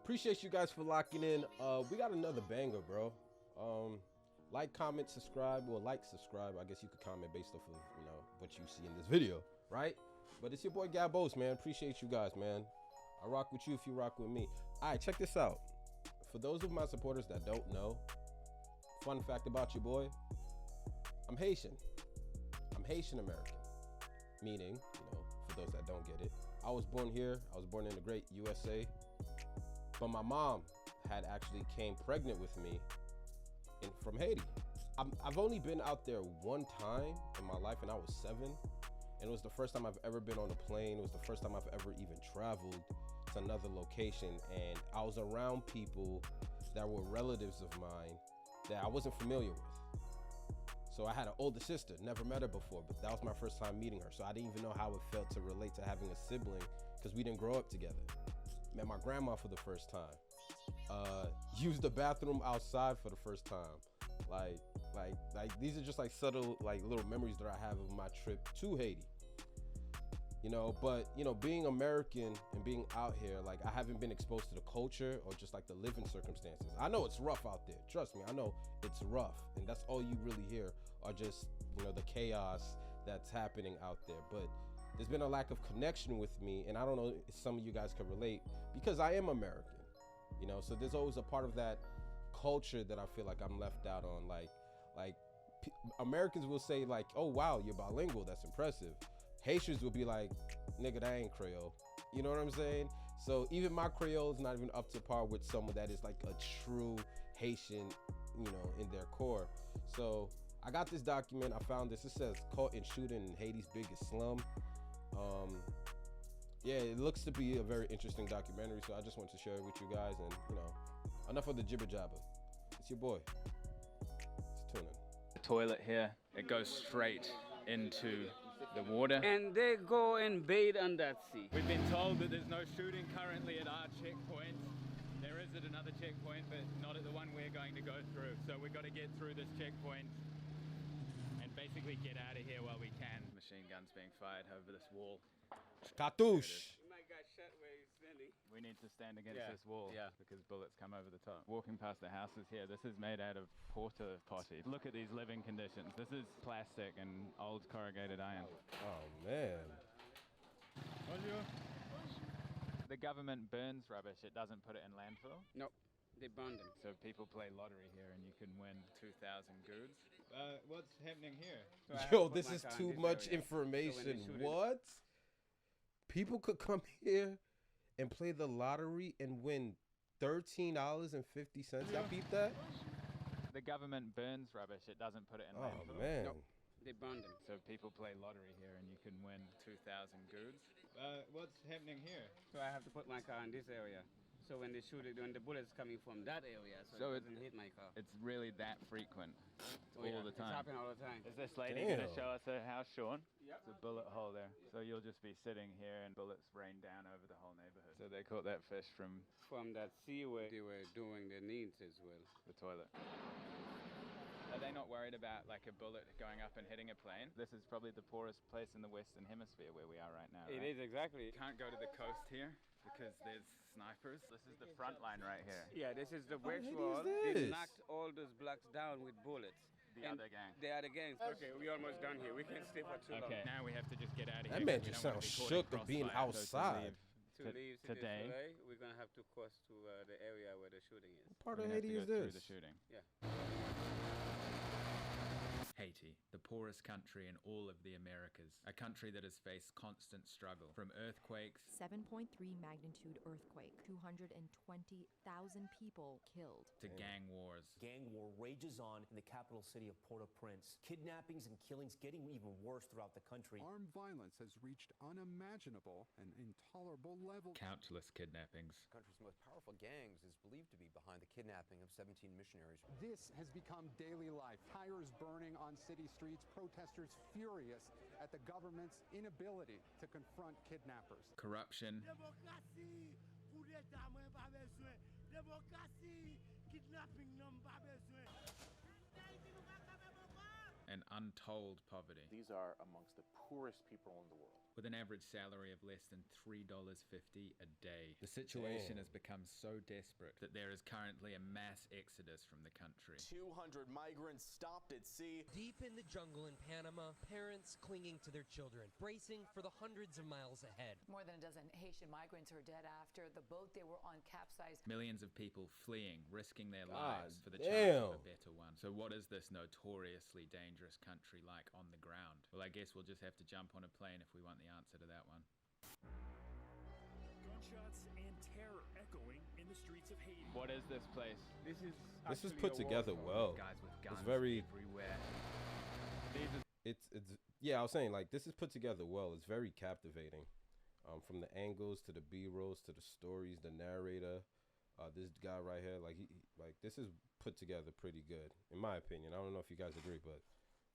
Appreciate you guys for locking in. We got another banger, bro. Like, comment, subscribe. Well, like, subscribe. I guess you could comment based off of, you know, what you see in this video, right? But it's your boy Gabos, man. Appreciate you guys, man. I rock with you if you rock with me. All right, check this out. For those of my supporters that don't know, fun fact about your boy, I'm Haitian. I'm Haitian American. Meaning, you know, for those that don't get it, I was born here. I was born in the great USA. But my mom had actually came pregnant with me from Haiti. I've only been out there one time in my life, and I was 7. And it was the first time I've ever been on a plane. It was the first time I've ever even traveled to another location. And I was around people that were relatives of mine that I wasn't familiar with. So I had an older sister, never met her before, but that was my first time meeting her. So I didn't even know how it felt to relate to having a sibling because we didn't grow up together. Met my grandma for the first time. Used the bathroom outside for the first time. Like these are just like subtle, like little memories that I have of my trip to Haiti. You know, but you know, being American and being out here, like I haven't been exposed to the culture or just like the living circumstances. I know it's rough out there. Trust me, I know it's rough, and that's all you really hear are just, you know, the chaos that's happening out there. But there's been a lack of connection with me, and I don't know if some of you guys can relate because I am American. You know, so there's always a part of that culture that I feel like I'm left out on. Like Americans will say like, "Oh wow, you're bilingual. That's impressive." Haitians will be like, "Nigga, that ain't Creole." You know what I'm saying? So even my Creole is not even up to par with someone that is like a true Haitian, you know, in their core. So I got this document. I found this. It says caught in shooting in Haiti's biggest slum. Yeah, it looks to be a very interesting documentary. So I just wanted to share it with you guys. And you know, enough of the jibber jabber. It's your boy. Let's tune in. The toilet here, it goes straight into the water. And they go and bathe on that sea. We've been told that there's no shooting currently at our checkpoint. There is at another checkpoint, but not at the one we're going to go through. So we've got to get through this checkpoint and basically get out of here while we can. Machine guns being fired over this wall. Cartouche. You might get shot where you're standing. We need to stand against this wall because bullets come over the top. Walking past the houses here, this is made out of porta potty. Look at these living conditions. This is plastic and old corrugated iron. Oh man. The government burns rubbish, it doesn't put it in landfill. Nope, they burn them. So people play lottery here and you can win 2,000 goods. What's happening here? Yo, this is too much information. What? People could come here and play the lottery and win $13.50. Y'all peep that? The government burns rubbish, it doesn't put it in Oh landfill. man. Nope, they burn them. So people play lottery here and you can win 2,000 goods. What's happening here? So I have to put my car in this area. So when they shoot it, when the bullet's coming from that area, so it doesn't hit my car. It's really that frequent all the It's time. happening all the time. Is this lady going to show us her house, Sean? Yep. It's a bullet hole there. So you'll just be sitting here and bullets rain down over the whole neighborhood. So they caught that fish from that sea where they were doing their needs as well. The toilet. Are they not worried about like a bullet going up and hitting a plane? This is probably the poorest place in the Western Hemisphere where we are right now. It is, exactly. You can't go to the coast here because there's snipers. This is the front line right here. Yeah, this is the Haiti West is wall. this? They knocked all those blocks down with bullets. The other gang. They are the gangs. Okay, we're almost done here. We can't stay for too long. Okay, now we have to just get out of here. That man because we just don't wanna sounds be caught in shook of being crossfire. So outside. To leave today, today, we're going to have to cross to the area where the shooting is. What part we're of gonna have Haiti to is go through this? the shooting. Yeah. Haiti, the poorest country in all of the Americas, a country that has faced constant struggle from earthquakes, 7.3 magnitude earthquake, 220,000 people killed, to gang wars. Gang war rages on in the capital city of Port-au-Prince. Kidnappings and killings getting even worse throughout the country. Armed violence has reached unimaginable and intolerable levels. Countless kidnappings. The country's most powerful gangs is believed to be behind the kidnapping of 17 missionaries. This has become daily life. Tires burning on city streets, protesters furious at the government's inability to confront kidnappers. Corruption. and untold poverty, These are amongst the poorest people in the world. with an average salary of less than $3.50 a day. The situation has become so desperate that there is currently a mass exodus from the country. 200 migrants stopped at sea. Deep in the jungle in Panama, parents clinging to their children, bracing for the hundreds of miles ahead. More than a dozen Haitian migrants are dead after the boat they were on capsized. Millions of people fleeing, risking their lives for the chance of a better one. So what is this notoriously dangerous country like on the ground? Well, I guess we'll just have to jump on a plane if we want the answer to that one. Gunshots and terror echoing in the streets of Haiti. What is this place? This is put together well. Guys with guns It's very everywhere. It's yeah, I was saying, like, this is put together well. It's very captivating. From the angles to the B-rolls to the stories, the narrator, this guy right here, like this is put together pretty good, in my opinion. I don't know if you guys agree, but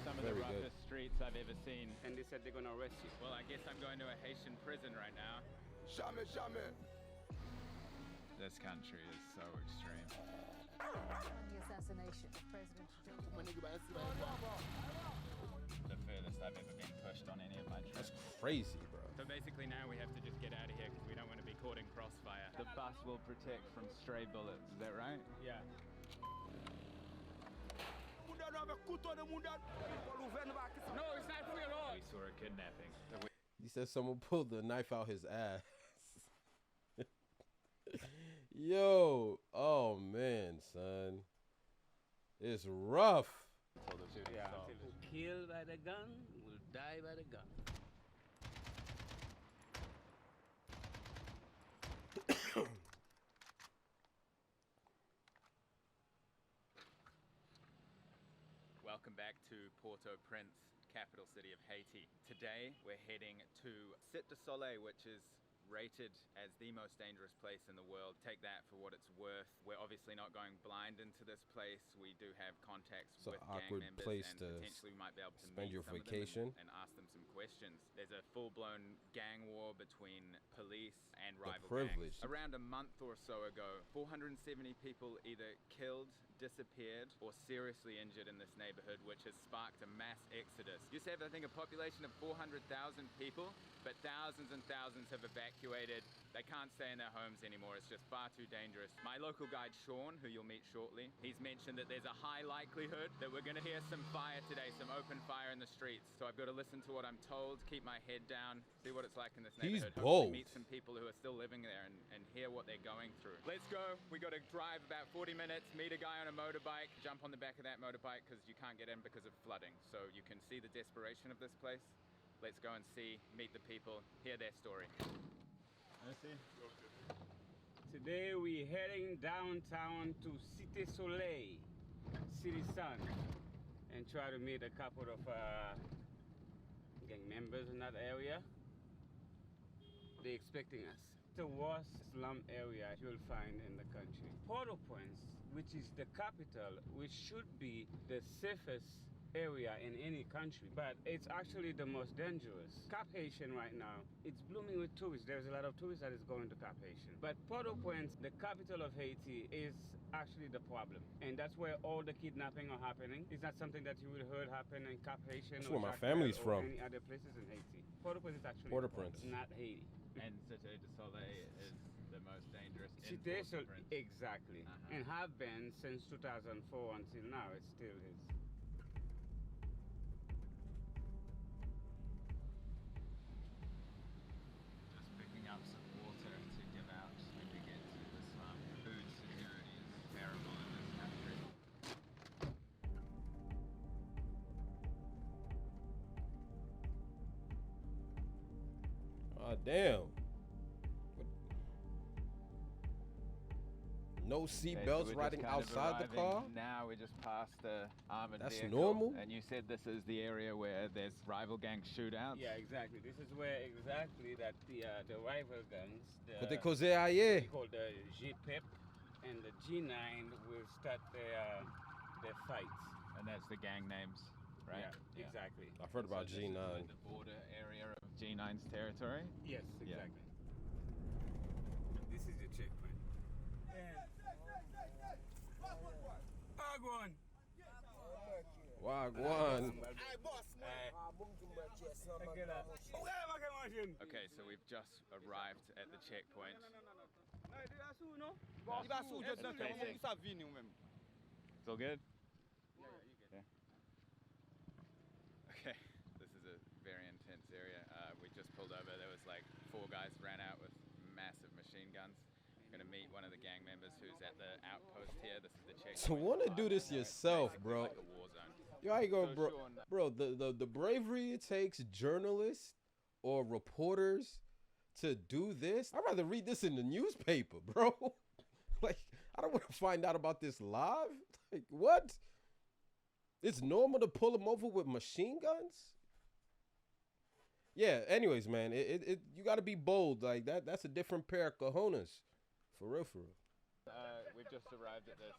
some of the roughest streets I've ever seen. And they said they're gonna arrest you. Well, I guess I'm going to a Haitian prison right now. Jamais, jamais. This country is so extreme. The assassination of President Joe. The furthest I've ever been pushed on any of my trips. that's crazy, bro. So basically now we have to just get out of here because we don't want to be caught in crossfire. The bus will protect from stray bullets, is that right? Yeah. No, it's not free at all. We saw a kidnapping. He said someone pulled the knife out his ass. Yo, oh man, son, it's rough. Yeah. Killed by the gun will die by the gun. Welcome back to Port-au-Prince, capital city of Haiti. Today we're heading to Site du Soleil, which is rated as the most dangerous place in the world. Take that for what it's worth. We're obviously not going blind into this place. We do have contacts It's an with gang awkward members, place and to potentially we might be able to spend meet your some of them vacation. and ask them some questions. There's a full-blown gang war between police and The rival privilege. gangs. Around a month or so ago, 470 people either killed, disappeared, or seriously injured in this neighborhood, which has sparked a mass exodus. You used to have, I think, a population of 400,000 people, but thousands and thousands have evacuated. They can't stay in their homes anymore. It's just far too dangerous. My local guide, Sean, who you'll meet shortly, he's mentioned that there's a high likelihood that we're going to hear some fire today, some open fire in the streets. So I've got to listen to what I'm told, keep my head down, see what it's like in this He's neighborhood. bold. Hopefully meet some people who are still living there and hear what they're going through. Let's go. We got to drive about 40 minutes, meet a guy on a motorbike, jump on the back of that motorbike because you can't get in because of flooding. So you can see the desperation of this place. Let's go and see, meet the people, hear their story. Today we're heading downtown to Cité Soleil, City Sun, and try to meet a couple of gang members in that area. They're expecting us. The worst slum area you'll find in the country. Port-au-Prince, which is the capital, which should be the safest area in any country, but it's actually the most dangerous. Cap Haitian right now, it's blooming with tourists. There's a lot of tourists that is going to Cap Haitian. But Port-au-Prince, the capital of Haiti, is actually the problem. And that's where all the kidnapping are happening. It's not something that you would heard happen in Cap Haitian That's or where my Jacmel family's or from. any other places in Haiti. Port-au-Prince is actually Port-au-Prince. not Haiti. And Cité du Soleil is the most dangerous in Cité Port-au-Prince. Exactly. And have been since 2004 until now. It still is. Just picking up some water to give out when we get to the slum. Food security is terrible in this country. Damn. No seatbelts riding outside the car? Now we just passed the armored That's vehicle. normal? And you said this is the area where there's rival gang shootouts? Yeah, exactly. This is where exactly that the rival gangs, What they call ZIA? called the G-PEP and the G9 will start their fights. And that's the gang names, right? Yeah, exactly. I've heard about So this is G9. like the border area of G9's territory? Yes, Yeah. exactly. This is the checkpoint. Agwan. Wagwan. Okay, so we've just arrived at the checkpoint. It's all good? Yeah. Okay, this is a very intense area. We just pulled over. There was like 4 guys ran out with massive machine guns. Gonna meet one of the gang members who's at the outpost here. This is the checkpoint. So wanna do this yourself, bro. Like a war zone. Yo, how you go, bro? Bro, the bravery it takes journalists or reporters to do this. I'd rather read this in the newspaper, bro. Like, I don't want to find out about this live. Like, what? It's normal to pull them over with machine guns? Yeah, anyways, man, you got to be bold. Like, that's a different pair of cojones. For real, for real. We've just arrived at this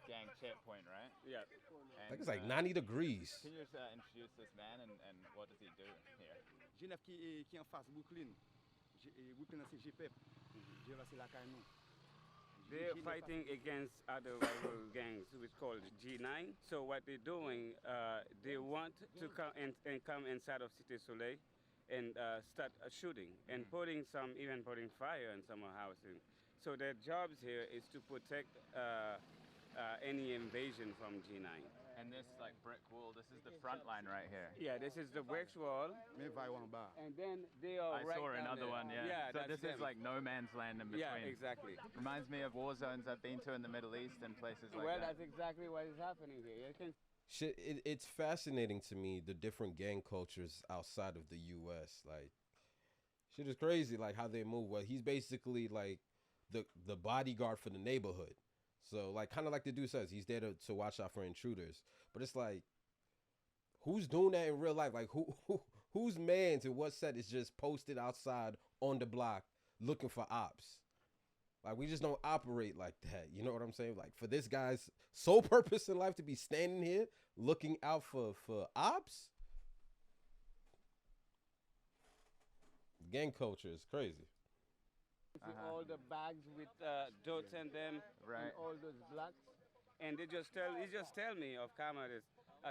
gang checkpoint, right? Yeah. I think it's like 90 degrees. Can you just introduce this man and what does he do here? Genève qui est en face Brooklyn. Brooklyn c'est GPEP. Genève c'est la caille. They're fighting against other rival gangs, which is called G9. So what they're doing, they want to come inside of Cité Soleil and start shooting and putting fire in some housing. So their jobs here is to protect any invasion from G9. And this like brick wall, this is the front line right here. Yeah, this is the brick wall. And then they are I saw another one, yeah. So this is like no man's land in between. Yeah, exactly. Reminds me of war zones I've been to in the Middle East and places like well, that. that's exactly what is happening here. You can Shit, it's fascinating to me, the different gang cultures outside of the U.S. Like, shit is crazy, like, how they move. Well, he's basically, like, the bodyguard for the neighborhood. So, like, kind of like the dude says, he's there to watch out for intruders. But it's like, who's doing that in real life? Like, whose man's in what set is just posted outside on the block looking for ops? Like, we just don't operate like that. You know what I'm saying? Like, for this guy's sole purpose in life to be standing here looking out for ops? Gang culture is crazy. All the bags with dirt in them, and all those blocks. And he just tell me of cameras,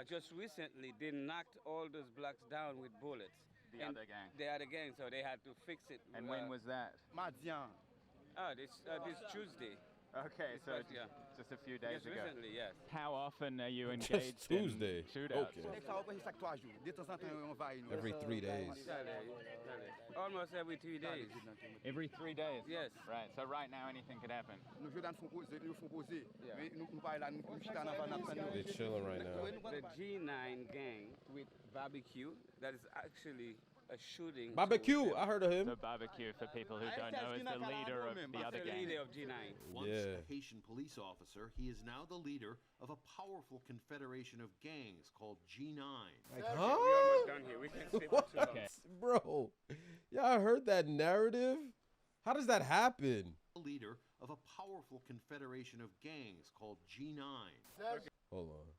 just recently they knocked all those blocks down with bullets. The other gang. The other gang, so they had to fix it. And when was that? Mardian. This Tuesday. Okay, so just a few days ago. Recently, yes. How often are you engaged Tuesday. in shootouts? Okay. Every 3 days. Almost every 3 days. Every 3 days? Yes. Right, so right now anything could happen. They're chilling right now. The G9 gang with barbecue, that is actually a shooting. Barbecue, I heard of him. So barbecue, for people who don't know, is the leader of the other gang. Leader of G9. Once a Haitian police officer, he is now the leader of a powerful confederation of gangs called G9. Like, We huh? almost done here. We can stay for too long. Okay. Bro, y'all heard that narrative? How does that happen? The leader of a powerful confederation of gangs called G9. Hold on.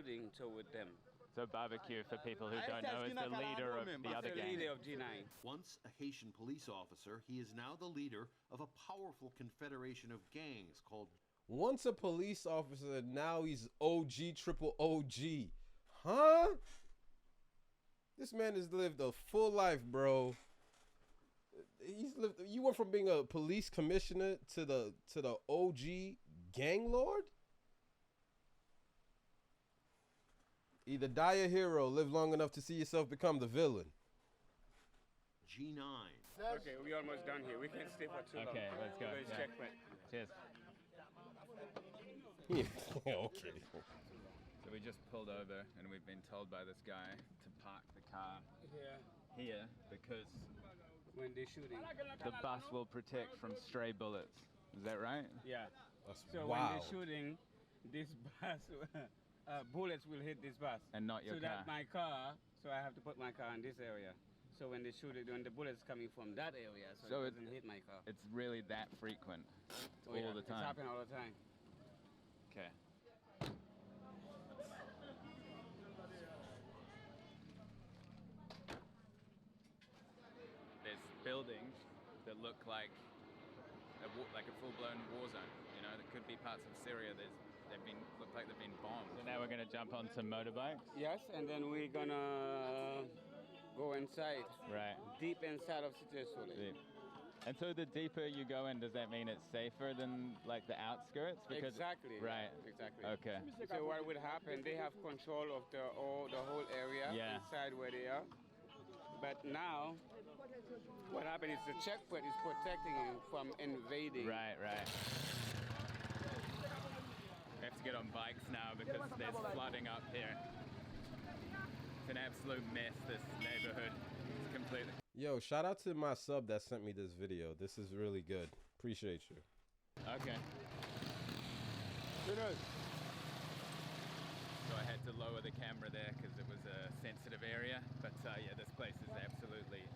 Shooting toward them. So barbecue, for people who don't know, is the leader of the other gang. Leader of G9. Once a Haitian police officer, he is now the leader of a powerful confederation of gangs called... Once a police officer, now he's OG, triple OG. Huh? This man has lived a full life, bro. You went from being a police commissioner to the OG gang lord? Either die a hero, live long enough to see yourself become the villain. G9. Okay, we're almost done here. We can't stay for too long. Okay, let's go. Let's checkpoint. Cheers. Okay. So we just pulled over and we've been told by this guy to park the car here because when they're shooting, the bus will protect from stray bullets. Is that right? Yeah. Wow. So when they're shooting, this bus, bullets will hit this bus. And not your car. So that my car, so I have to put my car in this area. So when they shoot it, when the bullet's coming from that area, so it doesn't hit my car. It's really that frequent all the time. It's happening all the time. Okay. There's buildings that look like a full-blown war zone. You know, there could be parts of Syria. There's look like they've been bombed. So now we're gonna jump onto motorbikes. Yes, and then we're gonna go inside. Right. Deep inside of Cité Soleil. Deep. And so the deeper you go in, does that mean it's safer than like the outskirts? Because Exactly. Right. Exactly. Okay. So what would happen? They have control of the whole area inside where they are. But now, what happened is the checkpoint is protecting you from invading. Right. We have to get on bikes now because there's flooding up here. It's an absolute mess, this neighborhood. It's completely... Yo, shout out to my sub that sent me this video. This is really good. Appreciate you. Okay. Good. So I had to lower the camera there because it was a sensitive area. But yeah, this place is absolutely...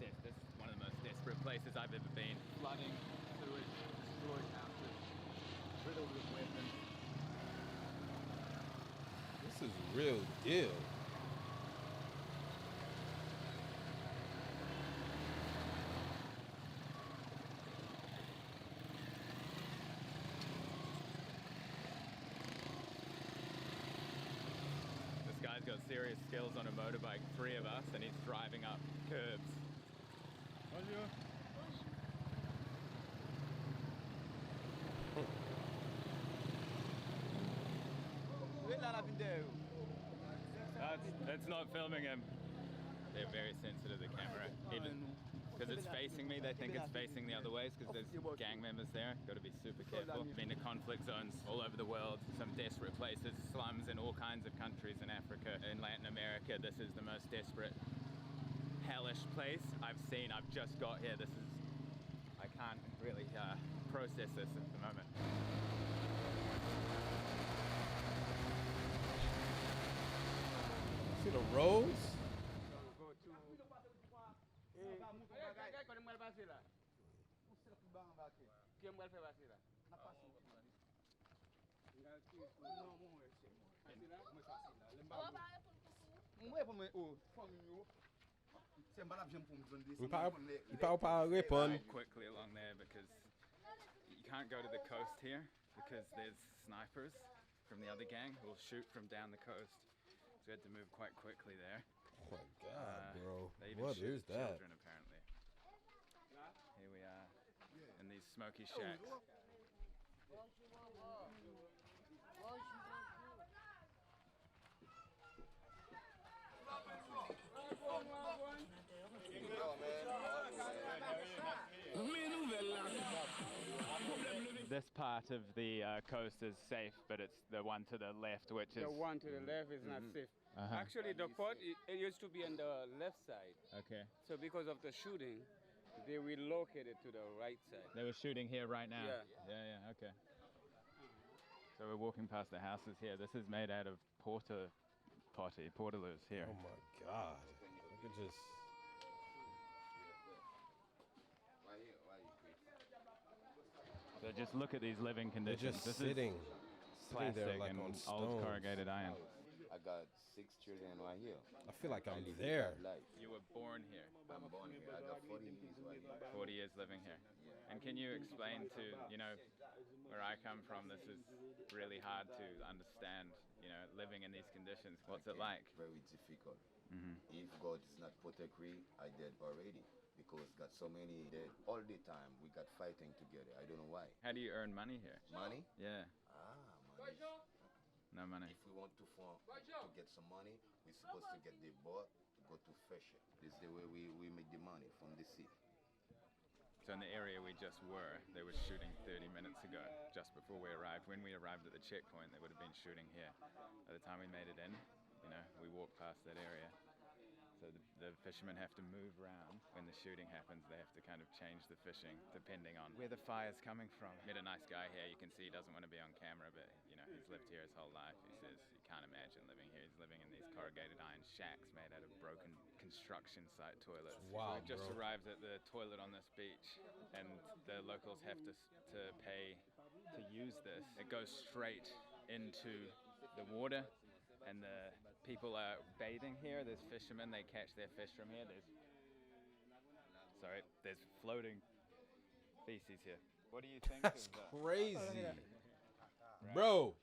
This is one of the most desperate places I've ever been. Flooding, sewage, destroyed houses, riddled with weapons. This is real deal. This guy's got serious skills on a motorbike, 3 of us, and he's driving up curbs. Bonjour. That's not filming him. They're very sensitive to the camera. Even because it's facing me, they think it's facing the other ways because there's gang members there. Got to be super careful. Been to conflict zones all over the world, some desperate places, slums in all kinds of countries in Africa, in Latin America. This is the most desperate, hellish place I've seen. I've just got here. This is, I can't really process this at the moment. See the roads? Quickly along there because you can't go to the coast here because there's snipers from the other gang who will shoot from down the coast. So we had to move quite quickly there. Oh my God, bro. They even What shoot is that? children, apparently. Here we are in these smoky shacks. This part of the coast is safe, but it's the one to the left, which is... The one to the left is not safe. Actually, the port, it used to be on the left side. Okay. So because of the shooting, they relocated to the right side. They were shooting here right now? Yeah. Yeah, okay. So we're walking past the houses here. This is made out of portaloos here. Oh my God. Look at just... So just look at these living conditions. They're just this sitting is plastic there like and on old stones. corrugated iron. I got 6 children right here. I feel like I'm there. You were born here. I'm born here. I got 40 years right here. 40 years living here. And can you explain to, where I come from, this is really hard to understand, living in these conditions. What's it like? Very difficult. If God is not protect me, I dead already. Because got so many dead all the time. We got fighting together. I don't know why. How do you earn money here? Money? Yeah. Money. No money. If we want to get some money, we're supposed to get the boat to go to fish it. This is the way we make the money from the sea. So in the area we just were, they were shooting 30 minutes ago, just before we arrived. When we arrived at the checkpoint, they would have been shooting here. By the time we made it in, we walked past that area. So the fishermen have to move around. When the shooting happens, they have to kind of change the fishing depending on where the fire's coming from. Met a nice guy here. You can see he doesn't want to be on camera, but he's lived here his whole life. He says he can't imagine living here. He's living in these corrugated iron shacks made out of broken construction site toilets. Wow, we just arrived at the toilet on this beach, and the locals have to pay to use this. It goes straight into the water. And the people are bathing here. There's fishermen, they catch their fish from here. There's floating feces here. What do you think? That's crazy. Right. Bro,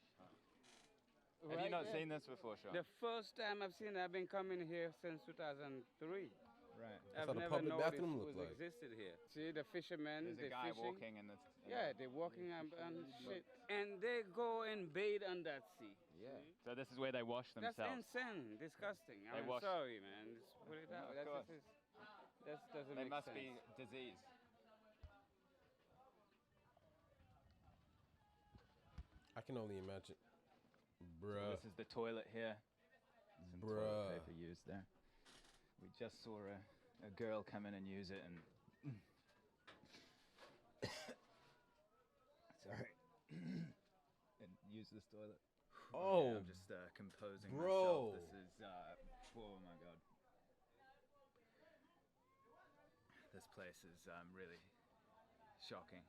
Have you not there. seen this before, Sean? The first time I've seen it, I've been coming here since 2003. Right. That's I've how the never public known bathroom this looked like. existed here. See the fishermen, There's a they're guy fishing. walking and it's... Yeah, they're walking and shit. And they go and bathe on that sea. Yeah. So this is where they wash That's themselves. insane, disgusting. They I'm wash- sorry, man. Just put it out. Of That course. doesn't There make must sense. be disease. I can only imagine. So Bruh. this is the toilet here. Some Bruh. toilet paper used there. We just saw a girl come in and use it and... Sorry. And use this toilet. Oh, I'm just composing bro. myself. This is, oh my god. This place is really shocking.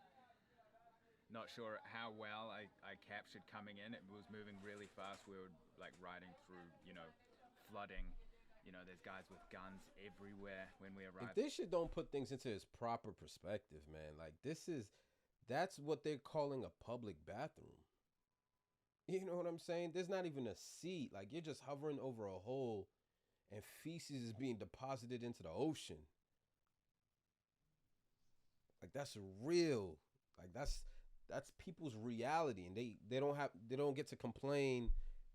Not sure how well I captured coming in. It was moving really fast. We were like riding through, flooding. There's guys with guns everywhere when we If arrived. this shit don't put things into its proper perspective, man, like that's what they're calling a public bathroom. You know what I'm saying? There's not even a seat. Like, you're just hovering over a hole and feces is being deposited into the ocean. Like, that's real. Like, that's people's reality, and they don't get to complain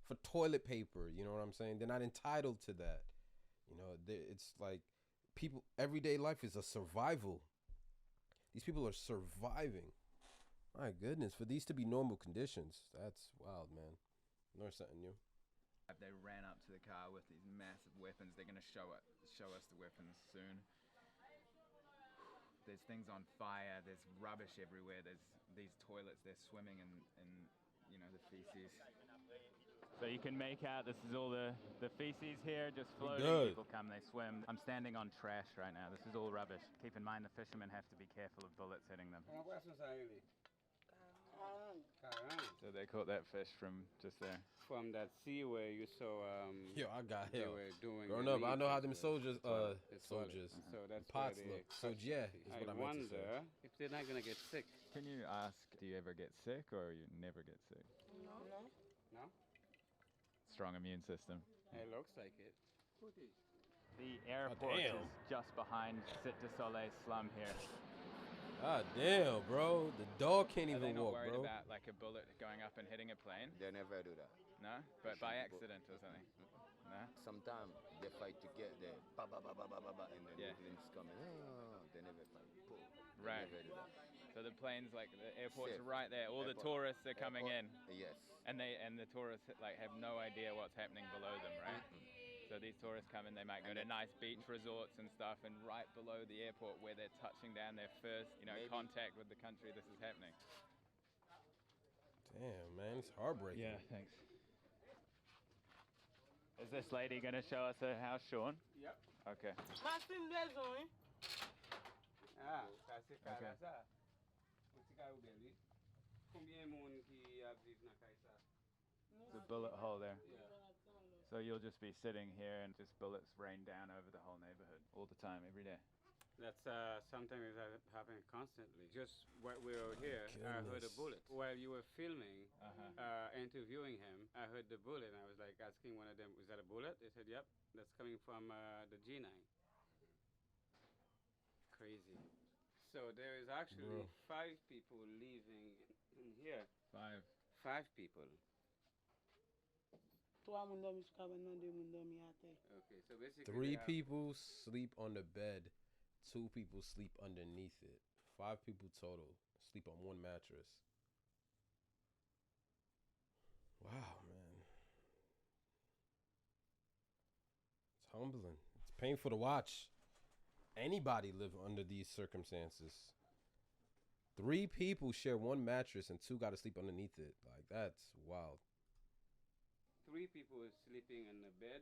for toilet paper. You know what I'm saying? They're not entitled to that. It's like everyday life is a survival. These people are surviving. My goodness, for these to be normal conditions, that's wild, man. Learn something new. They ran up to the car with these massive weapons. They're gonna show us the weapons soon. There's things on fire. There's rubbish everywhere. There's these toilets. They're swimming in the feces. So you can make out this is all the feces here just floating. Good. People come, they swim. I'm standing on trash right now. This is all rubbish. Keep in mind the fishermen have to be careful of bullets hitting them. So they caught that fish from just there. From that sea where you saw Yo, I got they hell. were doing Growing the up, I know how them meat. soldiers, Soldiers. So that's why pots they look. cut Soja the is feet. what I meant to say. wonder if they're not gonna get sick. Can you ask, do you ever get sick or you never get sick? No? Strong immune system. It looks like it. The airport damn. is just behind Cité du Soleil Slum here. Ah, damn, bro. The dog can't Are they even not walk, worried bro. about like a bullet going up and hitting a plane? They never do that. No? But by accident or something? No? Sometimes they fight to get there, ba ba ba ba ba ba ba, and then Yeah. the planes come in. Oh, they never fight. Boom. They Right. never do that. So the plane's like, the airport's Safe. right there. All the Airport- tourists are coming in. Yes. And the tourists like have no idea what's happening below them, right? So these tourists come in, they might go to nice beach resorts and stuff, and right below the airport where they're touching down their first, contact with the country, this is happening. Damn, man, it's heartbreaking. Yeah, thanks. Is this lady gonna show us her house, Sean? Yep. Okay. Ah, kasi Okay. kala sa. Kuti ka ubeli. Combien moun ki a viv na kay sa? The bullet hole there. Yeah. So you'll just be sitting here and just bullets rain down over the whole neighborhood all the time, every day. That's sometimes happening constantly. Just while we were here, I heard a Goodness. bullet. While you were filming, Uh-huh. interviewing him, I heard the bullet, and I was like asking one of them, "Was that a bullet?" They said, "Yep, that's coming from the G9." Crazy. So there is actually 5 people living in here. 5. 5 people. Okay, so basically 3 they have- people sleep on the bed. 2 people sleep underneath it. 5 people total sleep on one mattress. Wow, man. It's humbling. It's painful to watch anybody live under these circumstances. 3 people share one mattress and 2 got to sleep underneath it. Like, that's wild. 3 people are sleeping on the bed,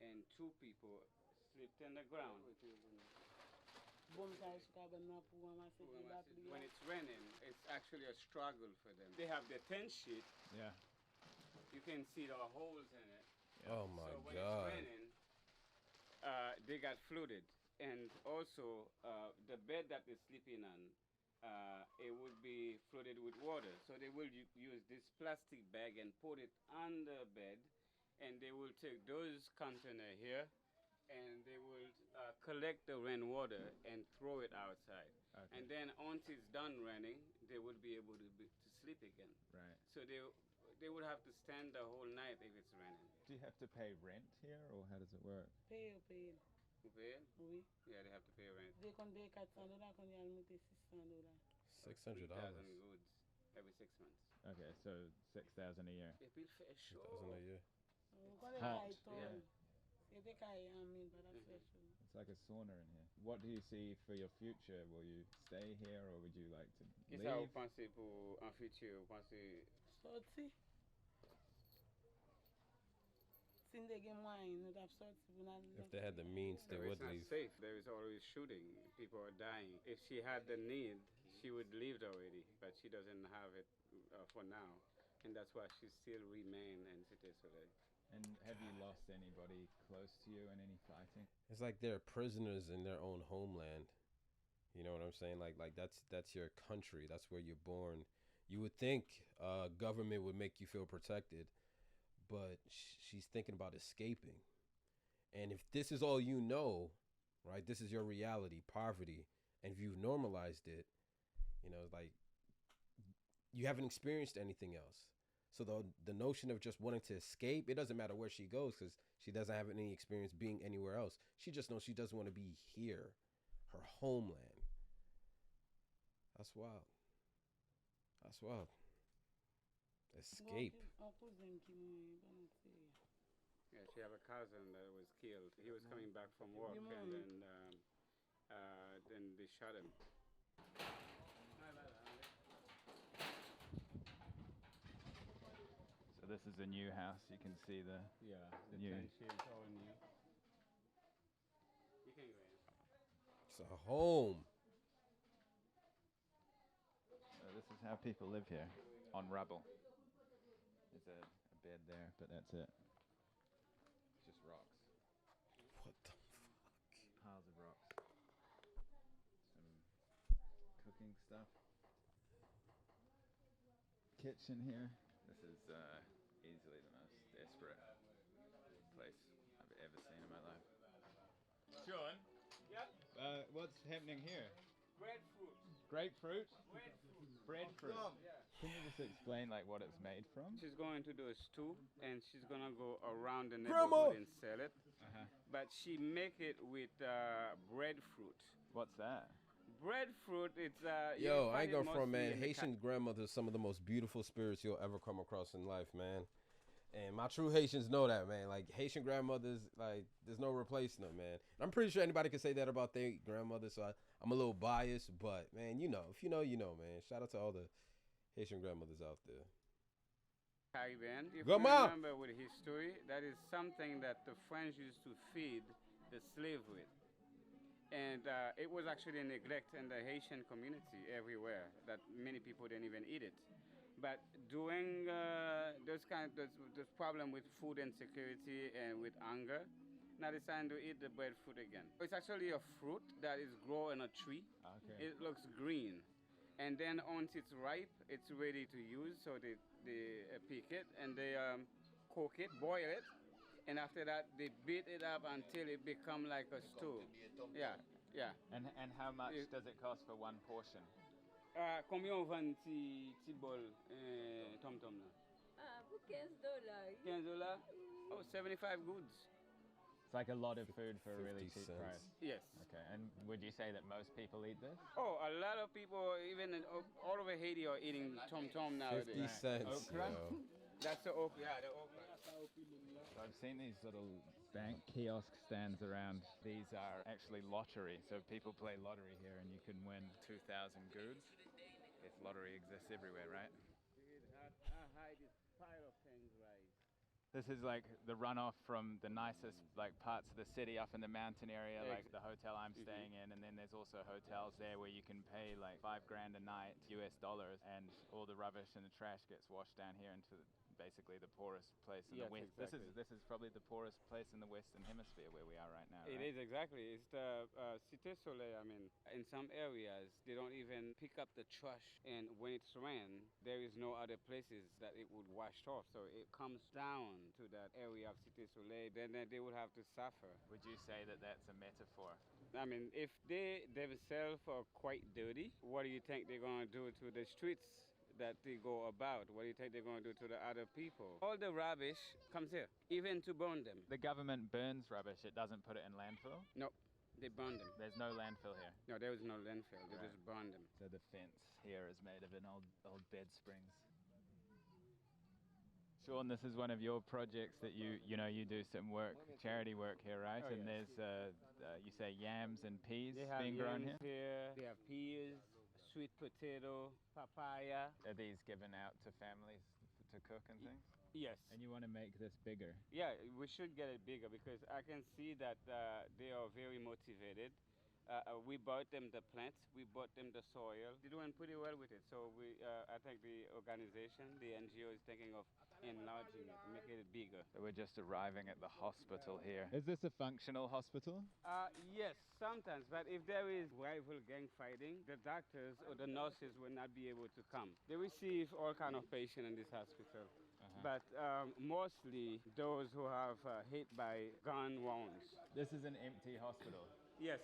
and 2 people slept on the ground. When it's raining, it's actually a struggle for them. They have the tent sheet. Yeah. You can see the holes in it. Oh, my So when God. it's raining, they got flooded. And also, the bed that they're sleeping on, it would be flooded with water. So they will use this plastic bag and put it on the bed, and they will take those container here, and they will collect the rainwater and throw it outside. Okay. And then once it's done raining, they will be able to sleep again. Right. So they would have to stand the whole night if it's raining. Do you have to pay rent here, or how does it work? Pay. You pay? Oui. Yeah, they have to pay rent. $600 goods every 6 months. Okay, so 6,000 a year. It will fair show. $1,000 a year. Hot. Yeah. It's like a sauna in here. What do you see for your future? Will you stay here, or would you like to leave? Qu'est-ce que vous pensez pour un futur? Vous pensez sorti? If they had the means, they would leave. It's not safe. There is always shooting. People are dying. If she had the need, she would leave already, but she doesn't have it for now, and that's why she still remain in Cité Soleil. And have you lost anybody close to you in any fighting? It's like they're prisoners in their own homeland. You know what I'm saying? Like that's your country. That's where you're born. You would think government would make you feel protected, but she's thinking about escaping. And if this is all you know, right? This is your reality, poverty, and if you've normalized it, you know, like you haven't experienced anything else. So the notion of just wanting to escape, it doesn't matter where she goes because she doesn't have any experience being anywhere else. She just knows she doesn't want to be here, her homeland. That's wild. That's wild. Escape. Yeah, she have a cousin that was killed. He was coming back from work, and then they shot him. So this is a new house. You can see the new. Trenches all new. You can go in. It's a home. So this is how people live here, on rubble. There's a bed there, but that's it. It's just rocks. What the fuck? Piles of rocks. Some cooking stuff. Kitchen here. This is easily the most desperate place I've ever seen in my life. Sean? Yep. What's happening here? Breadfruit. Grapefruit? Breadfruit. Breadfruit. Can you just explain like what it's made from? She's going to do a stew, and she's gonna go around the Grandma! neighborhood and sell it. But she make it with breadfruit. What's that? Breadfruit, it's Yo, I ain't gonna front, man. Haitian grandmothers, some of the most beautiful spirits you'll ever come across in life, man. And my true Haitians know that, man. Like, Haitian grandmothers, like, there's no replacing them, man. And I'm pretty sure anybody can say that about their grandmother, so I'm a little biased. But, man, you know. If you know, you know, man. Shout out to all the Haitian grandmothers out there. Caribbean. If Go, you Ma! remember with history, that is something that the French used to feed the slave with. And it was actually a neglect in the Haitian community everywhere, that many people didn't even eat it. But during those problem with food insecurity and with hunger, now it's time to eat the breadfruit again. It's actually a fruit that is grown on a tree. Okay. It looks green. And then once it's ripe, it's ready to use. So they pick it and they cook it, boil it. And after that, they beat it up until it become like a stew. Yeah, yeah. And how much does it cost for one portion? Combien on vend ti bol tom-tom là? Pour $15. $15? Oh, 75 goods. It's like a lot of food for a really 50 cheap cents. price. Yes. Okay, and would you say that most people eat this? Oh, a lot of people, even all over Haiti, are eating tom-tom nowadays. 50 cents, Okra? yo. That's the okra. Yeah, the okra. So I've seen these little bank kiosk stands around. These are actually lottery, so people play lottery here and you can win 2,000 goods. If lottery exists everywhere, right? How high this pile of things rise? This is like the runoff from the nicest like parts of the city up in the mountain area, like the hotel I'm staying in, and then there's also hotels there where you can pay like $5,000 a night US dollars, and all the rubbish and the trash gets washed down here into basically the poorest place in Yes, the West. exactly. This is probably the poorest place in the Western Hemisphere where we are right now. It right? is exactly. It's the Cité Soleil. I mean, in some areas, they don't even pick up the trash. And when it's rain, there is no other places that it would wash off. So it comes down to that area of Cité Soleil. Then they would have to suffer. Would you say that that's a metaphor? I mean, if they themselves are quite dirty, what do you think they're going to do to the streets that they go about? What do you think they're going to do to the other people? All the rubbish comes here, even to burn them. The government burns rubbish. It doesn't put it in landfill? No, they burn them. There's no landfill here? No, there is no landfill. They Right. just burn them. So the fence here is made of an old bed springs. Sean, this is one of your projects that you do some work, charity work here, right? Oh, and yes. there's, you say yams and peas They have being grown yams here? They have peas, sweet potato, papaya. Are these given out to families to cook and things? Yes. And you want to make this bigger? Yeah, we should get it bigger because I can see that they are very motivated. We bought them the plants, we bought them the soil. They're doing pretty well with it. So I think the organization, the NGO, is thinking of enlarging it, making it bigger. So we're just arriving at the hospital here. Is this a functional hospital? Yes, sometimes. But if there is rival gang fighting, the doctors or the nurses will not be able to come. They receive all kind of patients in this hospital. But mostly those who have hit by gun wounds. This is an empty hospital. Yes.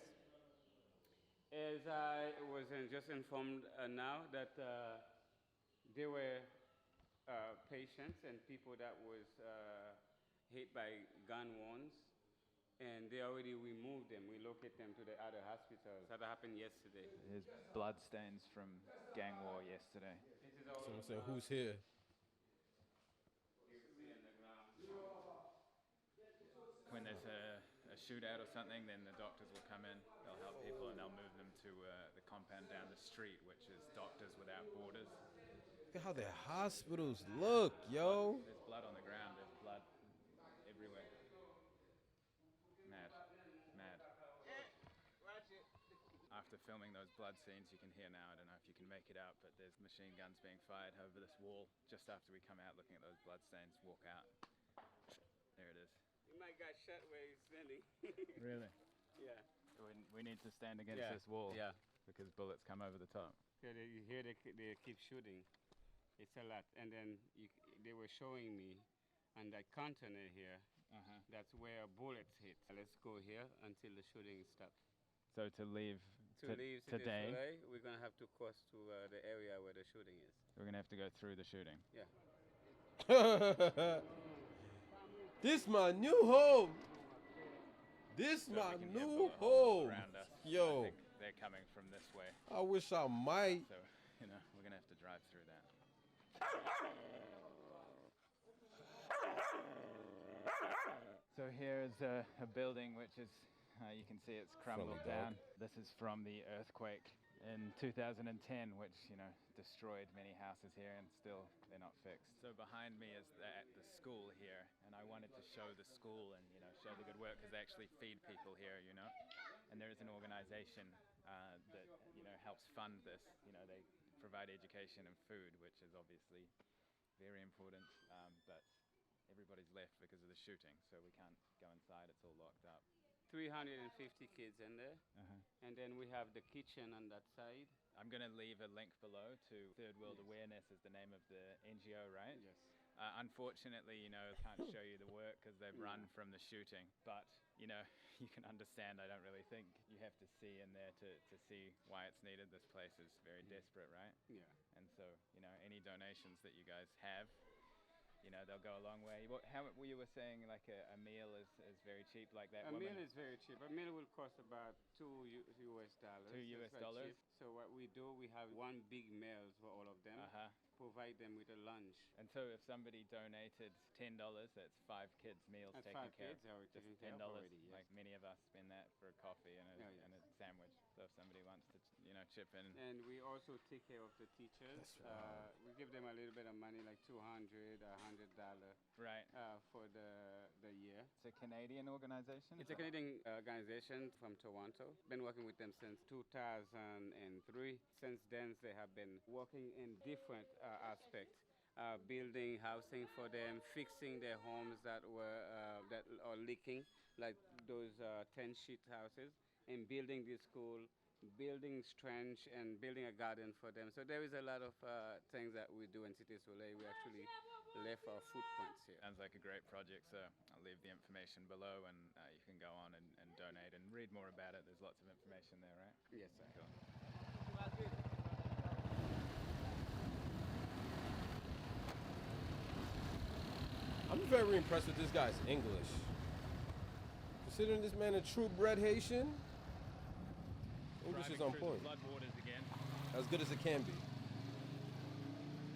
As I was just informed now that there were patients and people that was hit by gun wounds, and they already removed them, relocate them to the other hospitals. That happened yesterday. There's blood stains from gang war yesterday. So I'm saying, who's here? When there's a shootout or something, then the doctors will come in, they'll help people, and they'll move them to the compound down the street, which is Doctors Without Borders. Look at how their hospitals look, yo. There's blood on the ground, there's blood everywhere. Mad. After filming those blood scenes, you can hear now, I don't know if you can make it out, but there's machine guns being fired over this wall just after we come out looking at those blood stains, walk out. There it is. He might got shot where he's standing. Really? Yeah. We need to stand against this wall. Yeah. Because bullets come over the top. Yeah, you hear they keep shooting. It's a lot. And then they were showing me on that container here, that's where bullets hit. Let's go here until the shooting stops. So to leave leave today, Soleil, we're going to have to cross to the area where the shooting is. we're going to have to go through the shooting. Yeah. This my new home. This So my we can hear new bullet holes home. around us. Yo, I think they're coming from this way. I wish I might. So, we're going to have to drive through that. So here's a building which is, you can see it's crumbled down. This is from the earthquake in 2010, which, destroyed many houses here, and still they're not fixed. So behind me is the school here, and I wanted to show the school and, show the good work, because they actually feed people here, And there is an organization that, helps fund this. They provide education and food, which is obviously very important, but everybody's left because of the shooting, so we can't go inside, it's all locked up. 350 kids in there. And then we have the kitchen on that side. I'm going to leave a link below to Third World Awareness is the name of the NGO, right? Yes. Unfortunately, can't show you the work because they've run from the shooting. But, you can understand, I don't really think you have to see in there to see why it's needed. This place is very desperate, right? Yeah. And so, any donations that you guys have, they'll go a long way. How you were saying, like a meal is very cheap, like that. A meal is very cheap. A meal will cost about $2 US. $2 US. So what we do, we have one big meal for all of them. Provide them with a lunch. And so if somebody donated $10, that's 5 kids' meals That's taken 5 care kids of. are taken care $10. of already, yes. Like many of us spend that for a coffee and a sandwich. So if somebody wants to, chip in. And we also take care of the teachers. We give them a little bit of money, like $200, $100. Right. For the year. It's a Canadian organization? It's a Canadian organization from Toronto. Been working with them since 2003. Since then, they have been working in different aspects. building housing for them, fixing their homes that are leaking, like those 10-sheet houses, and building this school, building trench, and building a garden for them. So there is a lot of things that we do in Cité Soleil. We actually left our footprints here. Sounds like a great project, so I'll leave the information below, and you can go on and donate and read more about it. There's lots of information there, right? Yes, sir. Cool. I'm very impressed with this guy's English. Considering this man a true bred Haitian, English is on point. Flood waters again. As good as it can be.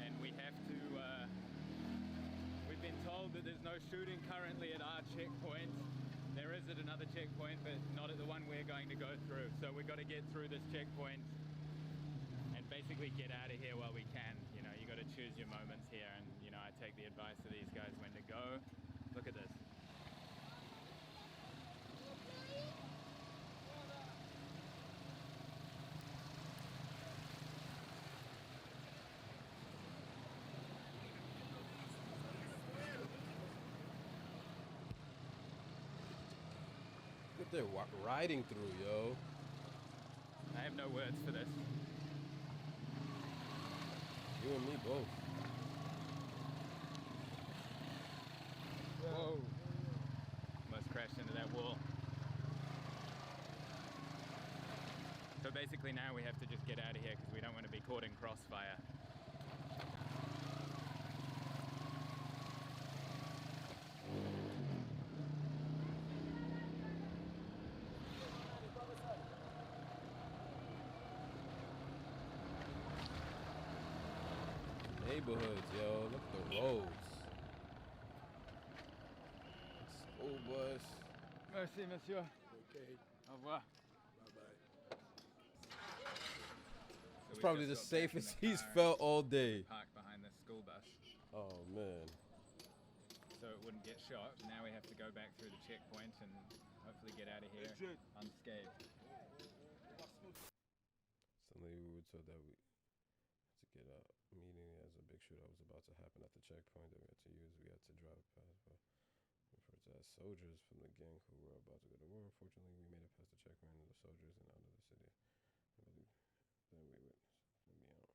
And we have to, we've been told that there's no shooting currently at our checkpoint. There is at another checkpoint, but not at the one we're going to go through. So we've got to get through this checkpoint and basically get out of here while we can. You know, you got to choose your moments here, and you know, I take the advice of these guys when to go. Look at this. Look at they're riding through, yo. I have no words for this. You and me both. Whoa. Almost crashed into that wall. So basically now we have to just get out of here because we don't want to be caught in crossfire. Neighborhoods, yo. Look at the roads. School bus. Merci, monsieur. Okay. Au revoir. Bye-bye. It's probably the safest he's felt all day. Parked behind the school bus. Oh, man. So it wouldn't get shot. Now we have to go back through the checkpoint and hopefully get out of here unscathed. Suddenly we were told that we had to get out. Meeting as a big shootout was about to happen at the checkpoint that we had to use. We had to drive past, referred to as soldiers from the gang who were about to go to war. Unfortunately, we made it past the checkpoint of the soldiers and out of the city. I believe then we would let me out.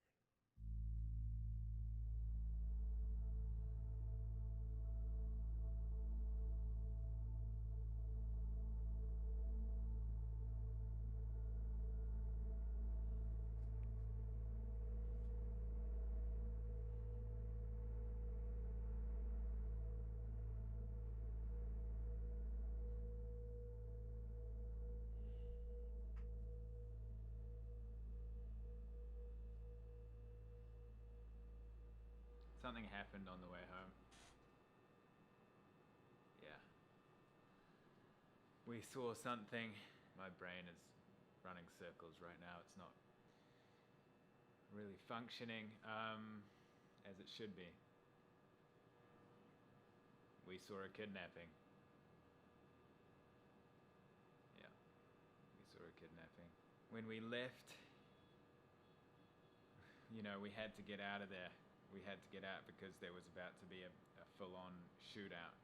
Something happened on the way home. Yeah. We saw something. My brain is running circles right now. It's not really functioning as it should be. We saw a kidnapping. Yeah. We saw a kidnapping. When we left, you know, we had to get out of there. We had to get out because there was about to be a full-on shootout.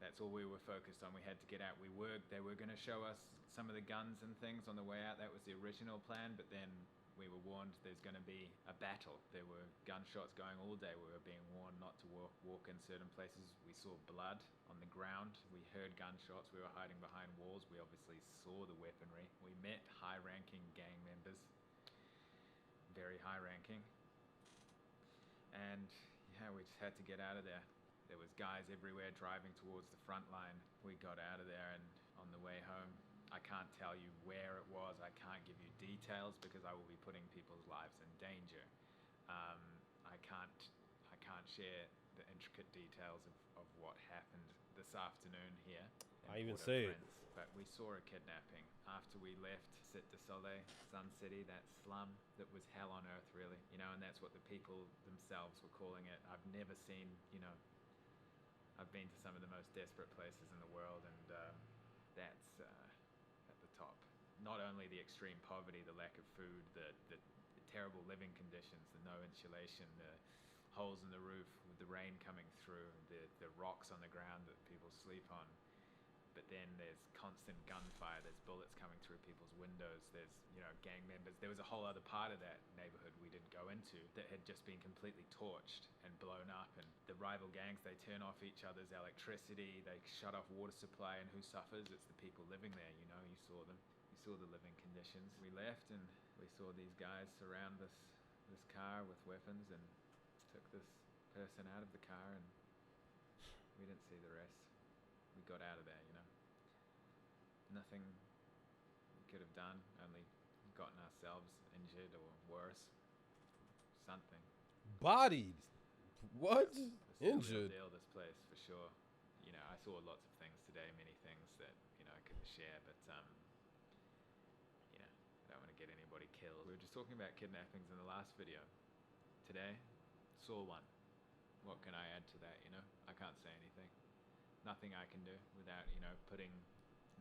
That's all we were focused on. We had to get out. They were going to show us some of the guns and things on the way out. That was the original plan, but then we were warned there's going to be a battle. There were gunshots going all day. We were being warned not to walk in certain places. We saw blood on the ground. We heard gunshots. We were hiding behind walls. We obviously saw the weaponry. We met high-ranking gang members, very high-ranking. And yeah, we just had to get out of there. There was guys everywhere driving towards the front line. We got out of there, and on the way home, I can't tell you where it was. I can't give you details because I will be putting people's lives in danger. I can't share the intricate details of what happened this afternoon here. I even say it. But we saw a kidnapping after we left Cité Soleil, Sun City, that slum that was hell on earth, really. You know, and that's what the people themselves were calling it. I've never seen, you know, I've been to some of the most desperate places in the world, and that's at the top. Not only the extreme poverty, the lack of food, the terrible living conditions, the no insulation, holes in the roof with the rain coming through, the rocks on the ground that people sleep on. But then there's constant gunfire, there's bullets coming through people's windows, there's, you know, gang members. There was a whole other part of that neighborhood we didn't go into that had just been completely torched and blown up, and the rival gangs, they turn off each other's electricity, they shut off water supply, and who suffers? It's the people living there, you know, you saw them. You saw the living conditions. We left and we saw these guys surround this car with weapons and took this person out of the car, and we didn't see the rest. We got out of there, you know. Nothing we could have done, only gotten ourselves injured or worse. Something. Bodied? What? Injured? It's a real deal, this place, for sure. You know, I saw lots of things today, many things that, you know, I couldn't share, but, you know, I don't want to get anybody killed. We were just talking about kidnappings in the last video. Today, saw one. What can I add to that, you know? I can't say anything. Nothing I can do without, you know, putting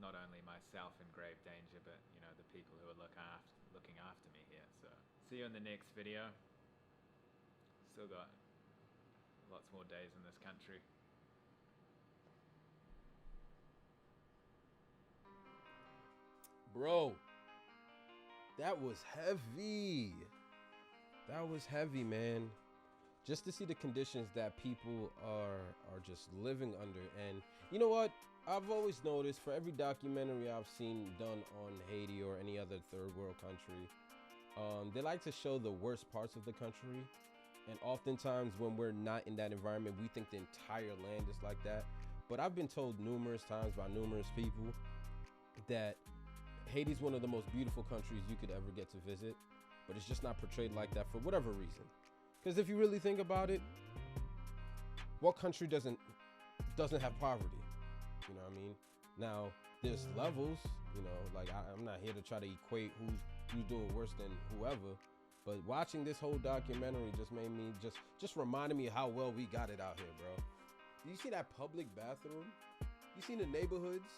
not only myself in grave danger, but, you know, the people who are looking after me here. So, see you in the next video. Still got lots more days in this country. Bro, that was heavy. That was heavy, man. Just to see the conditions that people are just living under. And you know what? I've always noticed for every documentary I've seen done on Haiti or any other third world country, they like to show the worst parts of the country. And oftentimes when we're not in that environment, we think the entire land is like that. But I've been told numerous times by numerous people that Haiti's one of the most beautiful countries you could ever get to visit, but it's just not portrayed like that for whatever reason. Because if you really think about it, what country doesn't have poverty? You know what I mean? Now, there's levels, you know, like I'm not here to try to equate who's doing worse than whoever, but watching this whole documentary just made me, just reminded me how well we got it out here, bro. Do you see that public bathroom? You see the neighborhoods?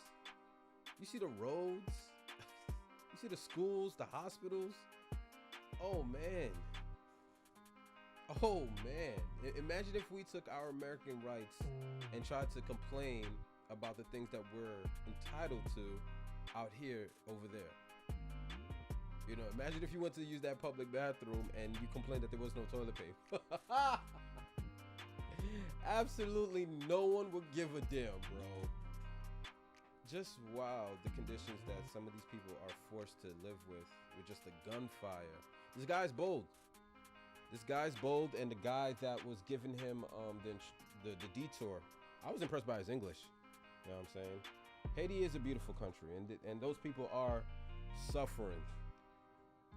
You see the roads? You see the schools, the hospitals? Oh, man. Oh, man. Imagine if we took our American rights and tried to complain about the things that we're entitled to out here over there. You know, imagine if you went to use that public bathroom and you complained that there was no toilet paper. Absolutely no one would give a damn, bro. Just wow, the conditions that some of these people are forced to live with just the gunfire. This guy's bold. This guy's bold, and the guy that was giving him the detour, I was impressed by his English. You know what I'm saying? Haiti is a beautiful country, and those people are suffering.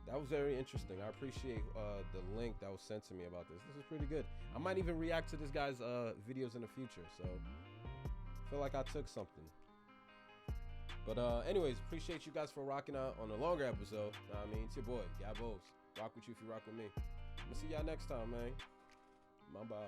That was very interesting. I appreciate the link that was sent to me about this. This is pretty good. I might even react to this guy's videos in the future, so I feel like I took something. But anyways, appreciate you guys for rocking out on a longer episode. Know what I mean? It's your boy, Gabos. Rock with you if you rock with me. I'm gonna see y'all next time, man. My bow.